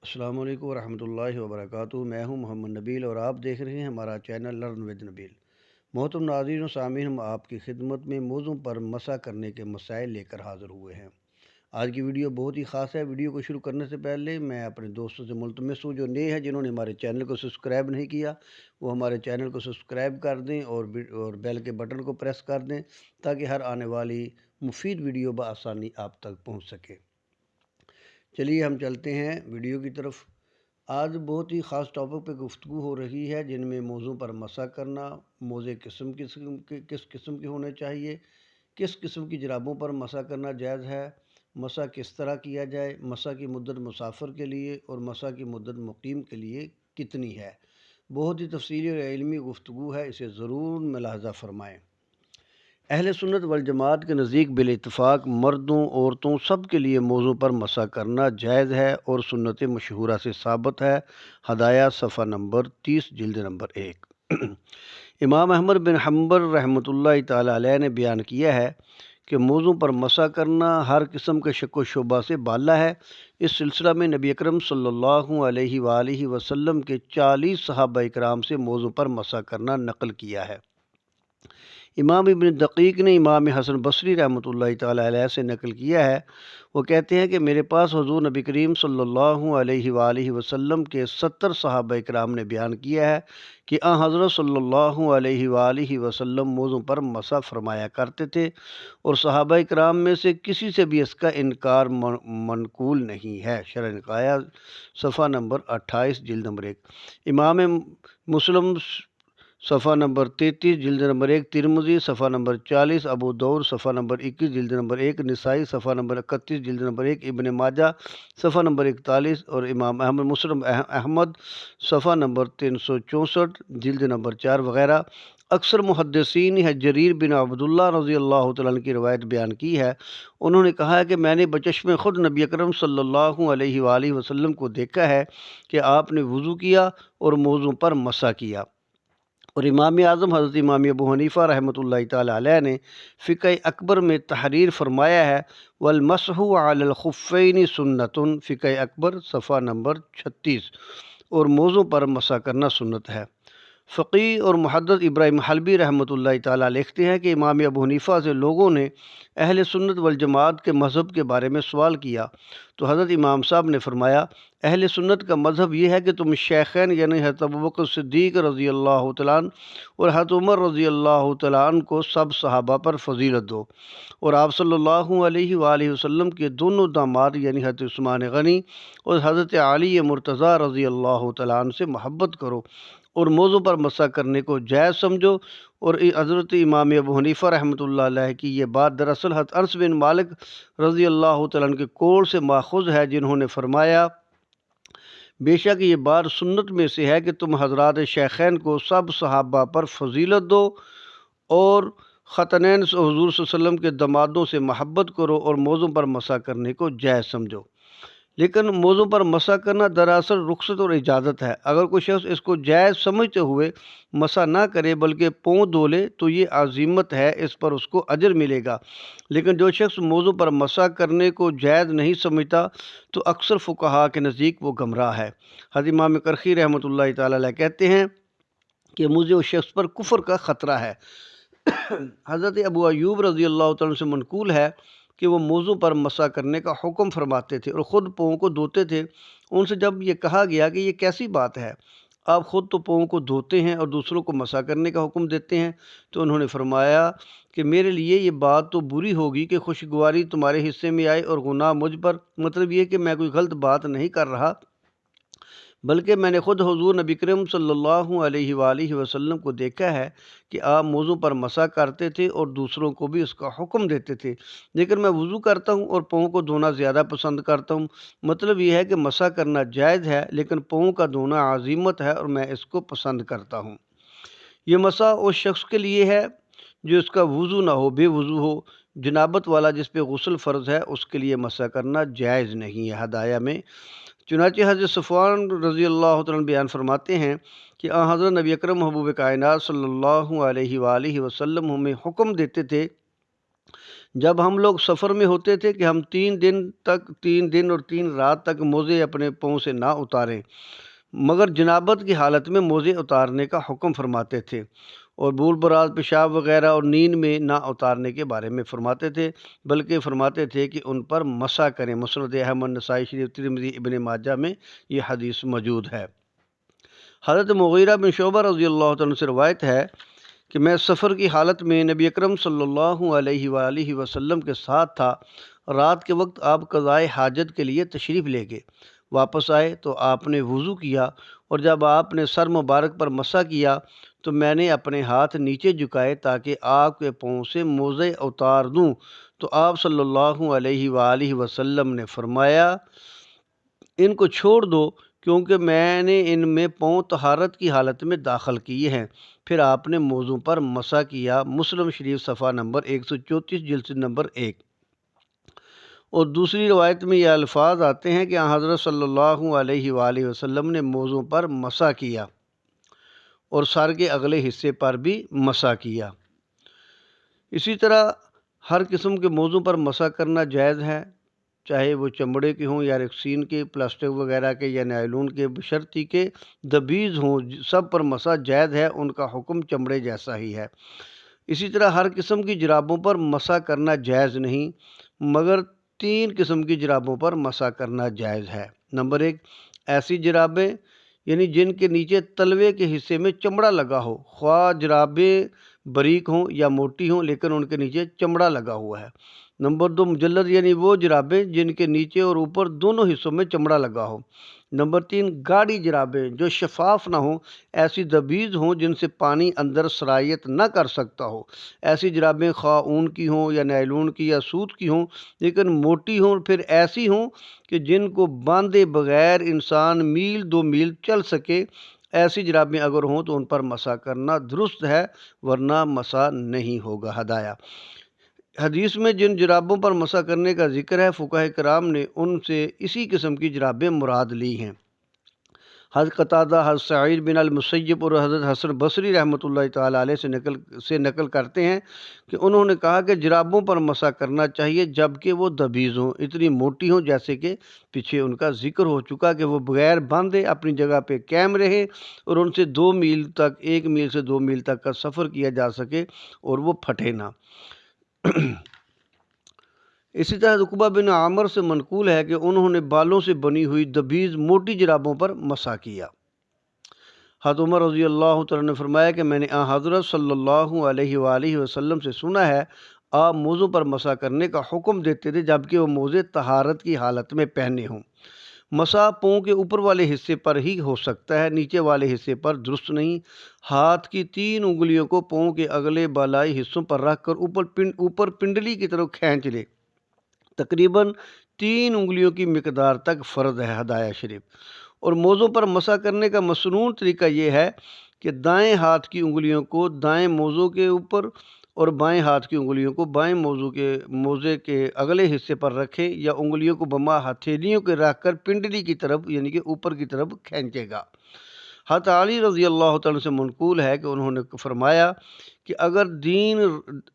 السلام علیکم ورحمۃ اللہ وبرکاتہ۔ میں ہوں محمد نبیل اور آپ دیکھ رہے ہیں ہمارا چینل لرن ود نبیل۔ محترم ناظرین و سامعین، ہم آپ کی خدمت میں موضوع پر مسح کرنے کے مسائل لے کر حاضر ہوئے ہیں۔ آج کی ویڈیو بہت ہی خاص ہے۔ ویڈیو کو شروع کرنے سے پہلے میں اپنے دوستوں سے ملتمس ہوں جو نئے ہیں، جنہوں نے ہمارے چینل کو سبسکرائب نہیں کیا، وہ ہمارے چینل کو سبسکرائب کر دیں اور بیل کے بٹن کو پریس کر دیں تاکہ ہر آنے والی مفید ویڈیو بآسانی آپ تک پہنچ سکے۔ چلیے ہم چلتے ہیں ویڈیو کی طرف۔ آج بہت ہی خاص ٹاپک پہ گفتگو ہو رہی ہے، جن میں موضوع پر مسح کرنا، موزے کس قسم کے ہونے چاہیے، کس قسم کی جرابوں پر مسح کرنا جائز ہے، مسح کس طرح کیا جائے، مسح کی مدت مسافر کے لیے اور مسح کی مدت مقیم کے لیے کتنی ہے۔ بہت ہی تفصیلی اور علمی گفتگو ہے، اسے ضرور ملاحظہ فرمائیں۔ اہل سنت والجماعت کے نزدیک بالاتفاق مردوں عورتوں سب کے لیے موضوع پر مسح کرنا جائز ہے اور سنت مشہورہ سے ثابت ہے۔ ہدایہ صفحہ نمبر 30 جلد نمبر 1۔ امام احمد بن حنبل رحمۃ اللہ تعالی علیہ نے بیان کیا ہے کہ موضوع پر مسح کرنا ہر قسم کے شک و شبہ سے بالا ہے۔ اس سلسلہ میں نبی اکرم صلی اللہ علیہ وآلہ وسلم کے 40 صحابہ اکرام سے موضوع پر مسح کرنا نقل کیا ہے۔ امام ابن دقیق نے امام حسن بصری رحمۃ اللہ تعالی علیہ سے نقل کیا ہے، وہ کہتے ہیں کہ میرے پاس حضور نبی کریم صلی اللہ علیہ وآلہ وسلم کے 70 صحابہ اکرام نے بیان کیا ہے کہ حضرت صلی اللہ علیہ وآلہ وسلم موضوع پر مسح فرمایا کرتے تھے، اور صحابہ اکرام میں سے کسی سے بھی اس کا انکار منقول نہیں ہے۔ شرح نقایہ صفحہ نمبر 28 جلد نمبر 1۔ امام مسلم صفحہ نمبر 33 جلد نمبر 1، ترمذی صفحہ نمبر 40، ابو داؤد صفحہ نمبر 21 جلد نمبر 1، نسائی صفحہ نمبر 31 جلد نمبر 1، ابن ماجہ صفحہ نمبر 41 اور امام احمد مسلم احمد صفحہ نمبر 364 جلد نمبر 4 وغیرہ۔ اکثر محدثین ہے جریر بن عبداللہ رضی اللہ تعالیٰ عنہ کی روایت بیان کی ہے، انہوں نے کہا ہے کہ میں نے بچشم خود نبی اکرم صلی اللہ علیہ وآلہ وسلم کو دیکھا ہے کہ آپ نے وضو کیا اور موضوع پر مسح کیا۔ اور امام اعظم حضرت امام ابو حنیفہ رحمۃ اللہ تعالی علیہ نے فقہ اکبر میں تحریر فرمایا ہے، والمسح علی الخفین سنت، فقہ اکبر صفحہ نمبر 36، اور موضوع پر مسح کرنا سنت ہے۔ فقیہ اور محدث ابراہیم حلبی رحمۃ اللہ تعالیٰ لکھتے ہیں کہ امام ابو حنیفہ سے لوگوں نے اہل سنت والجماعت کے مذہب کے بارے میں سوال کیا تو حضرت امام صاحب نے فرمایا، اہل سنت کا مذہب یہ ہے کہ تم شیخین یعنی حضرت ابوبکر صدیق رضی اللہ تعالیٰ عنہ اور حضرت عمر رضی اللہ تعالیٰ عنہ کو سب صحابہ پر فضیلت دو، اور آپ صلی اللہ علیہ وآلہ وسلم کے دونوں داماد یعنی حضرت عثمان غنی اور حضرت علی مرتضیٰ رضی اللہ تعالیٰ عنہ سے محبت کرو اور موضوع پر مسح کرنے کو جائز سمجھو۔ اور حضرت امام ابو حنیفہ رحمۃ اللہ علیہ کی یہ بات دراصل حضرت انس بن مالک رضی اللہ تعالیٰ عنہ کے قول سے ماخوذ ہے، جنہوں نے فرمایا، بے شک یہ بات سنت میں سے ہے کہ تم حضرات شیخین کو سب صحابہ پر فضیلت دو اور ختنین حضور صلی اللہ علیہ وسلم کے دمادوں سے محبت کرو اور موضوع پر مسح کرنے کو جائز سمجھو۔ لیکن موضوع پر مسح کرنا دراصل رخصت اور اجازت ہے۔ اگر کوئی شخص اس کو جائز سمجھتے ہوئے مسح نہ کرے بلکہ پاؤں دھو لے تو یہ عزیمت ہے، اس پر اس کو اجر ملے گا۔ لیکن جو شخص موضوع پر مسح کرنے کو جائز نہیں سمجھتا تو اکثر فقہاء کے نزدیک وہ گمراہ ہے۔ حضرت امام کرخی رحمۃ اللہ تعالی علیہ کہتے ہیں کہ مجھے اس شخص پر کفر کا خطرہ ہے۔ حضرت ابو ایوب رضی اللہ تعالیٰ عنہ سے منقول ہے کہ وہ موضوع پر مسح کرنے کا حکم فرماتے تھے اور خود پاؤں کو دھوتے تھے۔ ان سے جب یہ کہا گیا کہ یہ کیسی بات ہے، آپ خود تو پاؤں کو دھوتے ہیں اور دوسروں کو مسح کرنے کا حکم دیتے ہیں، تو انہوں نے فرمایا کہ میرے لیے یہ بات تو بری ہوگی کہ خوشگواری تمہارے حصے میں آئے اور گناہ مجھ پر۔ مطلب یہ کہ میں کوئی غلط بات نہیں کر رہا، بلکہ میں نے خود حضور نبی کریم صلی اللہ علیہ وآلہ وسلم کو دیکھا ہے کہ آپ موضوع پر مسح کرتے تھے اور دوسروں کو بھی اس کا حکم دیتے تھے، لیکن میں وضو کرتا ہوں اور پاؤں کو دھونا زیادہ پسند کرتا ہوں۔ مطلب یہ ہے کہ مسح کرنا جائز ہے، لیکن پاؤں کا دھونا عزیمت ہے اور میں اس کو پسند کرتا ہوں۔ یہ مسح اس شخص کے لیے ہے جو اس کا وضو نہ ہو، بے وضو ہو۔ جنابت والا جس پہ غسل فرض ہے اس کے لیے مسح کرنا جائز نہیں ہے۔ ہدایہ میں چنانچہ حضرت صفوان رضی اللہ تعالیٰ عنہ بیان فرماتے ہیں کہ حضرت نبی اکرم محبوب کائنات صلی اللہ علیہ وآلہ وسلم ہمیں حکم دیتے تھے جب ہم لوگ سفر میں ہوتے تھے کہ ہم 3 دن اور 3 رات تک موزے اپنے پاؤں سے نہ اتاریں، مگر جنابت کی حالت میں موزے اتارنے کا حکم فرماتے تھے، اور بول براز، پیشاب وغیرہ اور نیند میں نہ اتارنے کے بارے میں فرماتے تھے، بلکہ فرماتے تھے کہ ان پر مسح کریں۔ مسند احمد، نسائی شریف، ترمذی، ابن ماجہ میں یہ حدیث موجود ہے۔ حضرت مغیرہ بن شعبہ رضی اللہ عنہ سے روایت ہے کہ میں سفر کی حالت میں نبی اکرم صلی اللہ علیہ وآلہ وسلم کے ساتھ تھا۔ رات کے وقت آپ قضائے حاجت کے لیے تشریف لے گئے۔ واپس آئے تو آپ نے وضو کیا، اور جب آپ نے سر مبارک پر مسح کیا تو میں نے اپنے ہاتھ نیچے جھکائے تاکہ آپ کے پاؤں سے موزے اتار دوں، تو آپ صلی اللہ علیہ وآلہ وسلم نے فرمایا ان کو چھوڑ دو، کیونکہ میں نے ان میں پاؤں طہارت کی حالت میں داخل کیے ہیں۔ پھر آپ نے موضوع پر مسح کیا۔ مسلم شریف صفحہ نمبر 134 جلد نمبر 1۔ اور دوسری روایت میں یہ الفاظ آتے ہیں کہ حضرت صلی اللہ علیہ وآلہ وسلم نے موضوع پر مسح کیا اور سر کے اگلے حصے پر بھی مسح کیا۔ اسی طرح ہر قسم کے موضوع پر مسح کرنا جائز ہے، چاہے وہ چمڑے کے ہوں یا ریکسین کے، پلاسٹک وغیرہ کے یا نائلون کے، بشرطی کے دبیز ہوں، سب پر مسح جائز ہے، ان کا حکم چمڑے جیسا ہی ہے۔ اسی طرح ہر قسم کی جرابوں پر مسح کرنا جائز نہیں، مگر 3 قسم کی جرابوں پر مسح کرنا جائز ہے۔ نمبر 1، ایسی جرابیں یعنی جن کے نیچے تلوے کے حصے میں چمڑا لگا ہو، خواہ جرابیں باریک ہوں یا موٹی ہوں لیکن ان کے نیچے چمڑا لگا ہوا ہے۔ نمبر 2، مجلد یعنی وہ جرابیں جن کے نیچے اور اوپر دونوں حصوں میں چمڑا لگا ہو۔ نمبر 3، گاڑی جرابیں جو شفاف نہ ہوں، ایسی دبیز ہوں جن سے پانی اندر سرایت نہ کر سکتا ہو۔ ایسی جرابیں خواہ اون کی ہوں یا نائلون کی یا سوت کی ہوں لیکن موٹی ہوں، پھر ایسی ہوں کہ جن کو باندھے بغیر انسان میل 2 میل چل سکے۔ ایسی جرابیں اگر ہوں تو ان پر مسح کرنا درست ہے، ورنہ مسح نہیں ہوگا۔ ہدایہ حدیث میں جن جرابوں پر مسح کرنے کا ذکر ہے، فقہاء کرام نے ان سے اسی قسم کی جرابیں مراد لی ہیں۔ حضرت قتادہ، حضرت سعید بن المسیب اور حضرت حسن بصری رحمۃ اللہ تعالیٰ علیہ سے نقل کرتے ہیں کہ انہوں نے کہا کہ جرابوں پر مسح کرنا چاہیے جبکہ وہ دبیز ہوں، اتنی موٹی ہوں جیسے کہ پیچھے ان کا ذکر ہو چکا کہ وہ بغیر باندھے اپنی جگہ پہ قائم رہے اور ان سے 2 میل تک، 1 میل سے 2 میل تک کا سفر کیا جا سکے اور وہ پھٹے نہ۔ اسی طرح عقبہ بن عامر سے منقول ہے کہ انہوں نے بالوں سے بنی ہوئی دبیز موٹی جرابوں پر مسح کیا۔ حضرت عمر رضی اللہ تعالیٰ نے فرمایا کہ میں نے حضرت صلی اللہ علیہ وآلہ وسلم سے سنا ہے، آپ موزوں پر مسح کرنے کا حکم دیتے تھے جبکہ وہ موزے طہارت کی حالت میں پہنے ہوں۔ مسح پاؤں کے اوپر والے حصے پر ہی ہو سکتا ہے، نیچے والے حصے پر درست نہیں۔ ہاتھ کی 3 انگلیوں کو پاؤں کے اگلے بالائی حصوں پر رکھ کر اوپر پنڈلی کی طرف کھینچ لے، تقریباً 3 انگلیوں کی مقدار تک فرض ہے۔ ہدایہ شریف اور موزوں پر مسح کرنے کا مسنون طریقہ یہ ہے کہ دائیں ہاتھ کی انگلیوں کو دائیں موزوں کے اوپر اور بائیں ہاتھ کی انگلیوں کو بائیں موزے کے اگلے حصے پر رکھے، یا انگلیوں کو بما ہتھیلیوں کے رکھ کر پنڈلی کی طرف یعنی کہ اوپر کی طرف کھینچے گا۔ حضرت علی رضی اللہ تعالیٰ سے منقول ہے کہ انہوں نے فرمایا کہ اگر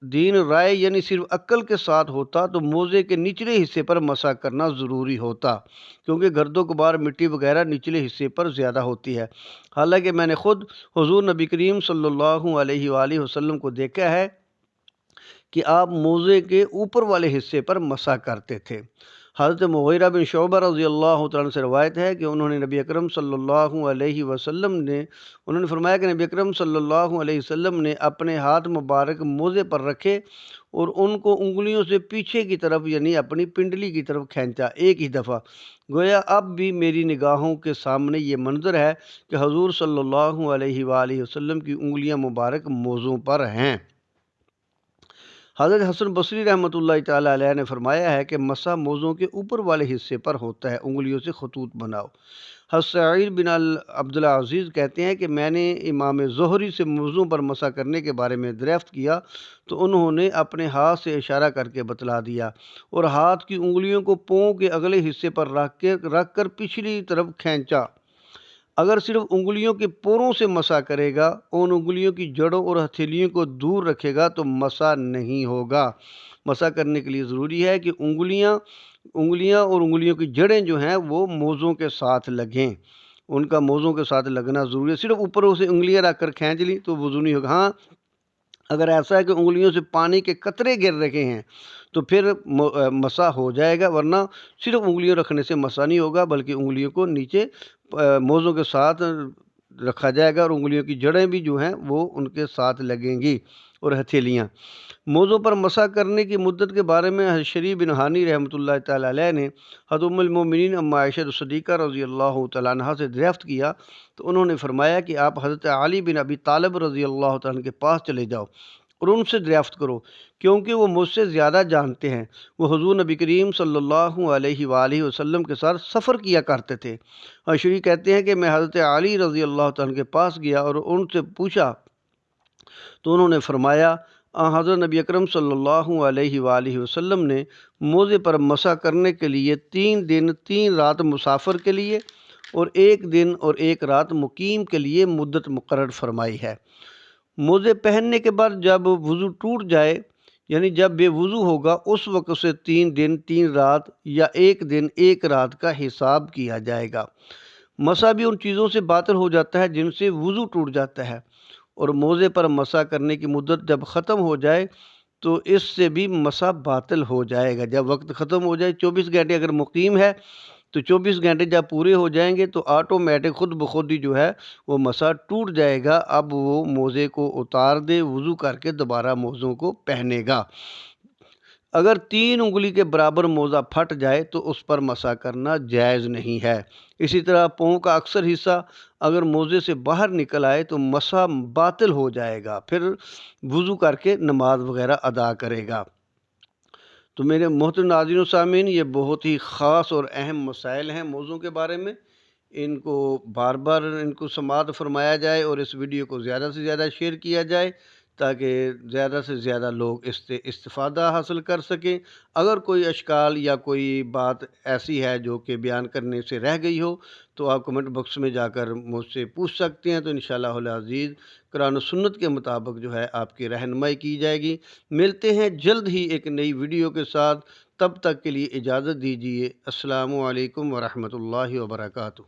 دین رائے یعنی صرف عقل کے ساتھ ہوتا تو موزے کے نچلے حصے پر مسح کرنا ضروری ہوتا، کیونکہ گرد و غبار، مٹی وغیرہ نچلے حصے پر زیادہ ہوتی ہے۔ حالانکہ میں نے خود حضور نبی کریم صلی اللہ علیہ وآلہ وسلم کو دیکھا ہے کہ آپ موزے کے اوپر والے حصے پر مسح کرتے تھے۔ حضرت مغیرہ بن شعبہ رضی اللہ تعالیٰ سے روایت ہے کہ انہوں نے نبی اکرم صلی اللہ علیہ وسلم نے فرمایا کہ نبی اکرم صلی اللہ علیہ وسلم نے اپنے ہاتھ مبارک موزے پر رکھے اور ان کو انگلیوں سے پیچھے کی طرف یعنی اپنی پنڈلی کی طرف کھینچا ایک ہی دفعہ۔ گویا اب بھی میری نگاہوں کے سامنے یہ منظر ہے کہ حضور صلی اللہ علیہ وآلہ وسلم کی انگلیاں مبارک موزوں پر ہیں۔ حضرت حسن بصری رحمۃ اللہ تعالیٰ علیہ نے فرمایا ہے کہ مسح موزوں کے اوپر والے حصے پر ہوتا ہے، انگلیوں سے خطوط بناؤ۔ حضرت سعید بن عبدالعزیز کہتے ہیں کہ میں نے امام زہری سے موزوں پر مسح کرنے کے بارے میں دریافت کیا تو انہوں نے اپنے ہاتھ سے اشارہ کر کے بتلا دیا اور ہاتھ کی انگلیوں کو پاؤں کے اگلے حصے پر رکھ کر پچھلی طرف کھینچا۔ اگر صرف انگلیوں کے پوروں سے مسح کرے گا، ان انگلیوں کی جڑوں اور ہتھیلیوں کو دور رکھے گا تو مسح نہیں ہوگا۔ مسح کرنے کے لیے ضروری ہے کہ انگلیاں اور انگلیوں کی جڑیں جو ہیں وہ موزوں کے ساتھ لگیں، ان کا موزوں کے ساتھ لگنا ضروری ہے۔ صرف اوپر سے انگلیاں رکھ کر کھینچ لی تو وضو نہیں ہوگا۔ ہاں اگر ایسا ہے کہ انگلیوں سے پانی کے قطرے گر رہے ہیں تو پھر مسح ہو جائے گا، ورنہ صرف انگلیوں رکھنے سے مسح نہیں ہوگا، بلکہ انگلیوں کو نیچے موزوں کے ساتھ رکھا جائے گا اور انگلیوں کی جڑیں بھی جو ہیں وہ ان کے ساتھ لگیں گی اور ہتھیلیاں۔ موزوں پر مسح کرنے کی مدت کے بارے میں حضرت شریف بن ہانی رحمۃ اللہ تعالیٰ علیہ نے حضرت ام المومنین ام عائشہ صدیقہ رضی اللہ تعالیٰ عنہ سے دریافت کیا تو انہوں نے فرمایا کہ آپ حضرت علی بن ابی طالب رضی اللہ تعالیٰ عنہ کے پاس چلے جاؤ اور ان سے دریافت کرو، کیونکہ وہ مجھ سے زیادہ جانتے ہیں۔ وہ حضور نبی کریم صلی اللہ علیہ وآلہ وسلم کے ساتھ سفر کیا کرتے تھے۔ اور شریف کہتے ہیں کہ میں حضرت علی رضی اللہ تعالیٰ عنہ کے پاس گیا اور ان سے پوچھا تو انہوں نے فرمایا حضرت نبی اکرم صلی اللہ علیہ وآلہ وسلم نے موزے پر مسح کرنے کے لیے 3 دن 3 رات مسافر کے لیے اور 1 دن اور 1 رات مقیم کے لیے مدت مقرر فرمائی ہے۔ موزے پہننے کے بعد جب وضو ٹوٹ جائے، یعنی جب بے وضو ہوگا، اس وقت سے 3 دن 3 رات یا 1 دن 1 رات کا حساب کیا جائے گا۔ مسح بھی ان چیزوں سے باطل ہو جاتا ہے جن سے وضو ٹوٹ جاتا ہے، اور موزے پر مسح کرنے کی مدت جب ختم ہو جائے تو اس سے بھی مسح باطل ہو جائے گا۔ جب وقت ختم ہو جائے، 24 گھنٹے اگر مقیم ہے تو 24 گھنٹے جب پورے ہو جائیں گے تو آٹومیٹک خود بخود ہی جو ہے وہ مسح ٹوٹ جائے گا۔ اب وہ موزے کو اتار دے، وضو کر کے دوبارہ موزوں کو پہنے گا۔ اگر 3 انگلی کے برابر موزہ پھٹ جائے تو اس پر مسح کرنا جائز نہیں ہے۔ اسی طرح پاؤں کا اکثر حصہ اگر موزے سے باہر نکل آئے تو مسح باطل ہو جائے گا، پھر وضو کر کے نماز وغیرہ ادا کرے گا۔ تو میرے محترم ناظرین و سامعین، یہ بہت ہی خاص اور اہم مسائل ہیں موضوع کے بارے میں، ان کو بار بار ان کو سماعت فرمایا جائے اور اس ویڈیو کو زیادہ سے زیادہ شیئر کیا جائے تاکہ زیادہ سے زیادہ لوگ اس سے استفادہ حاصل کر سکیں۔ اگر کوئی اشکال یا کوئی بات ایسی ہے جو کہ بیان کرنے سے رہ گئی ہو تو آپ کمنٹ باکس میں جا کر مجھ سے پوچھ سکتے ہیں، تو انشاءاللہ العزیز قرآن و سنت کے مطابق جو ہے آپ کی رہنمائی کی جائے گی۔ ملتے ہیں جلد ہی ایک نئی ویڈیو کے ساتھ، تب تک کے لیے اجازت دیجیے۔ السلام علیکم ورحمۃ اللہ وبرکاتہ۔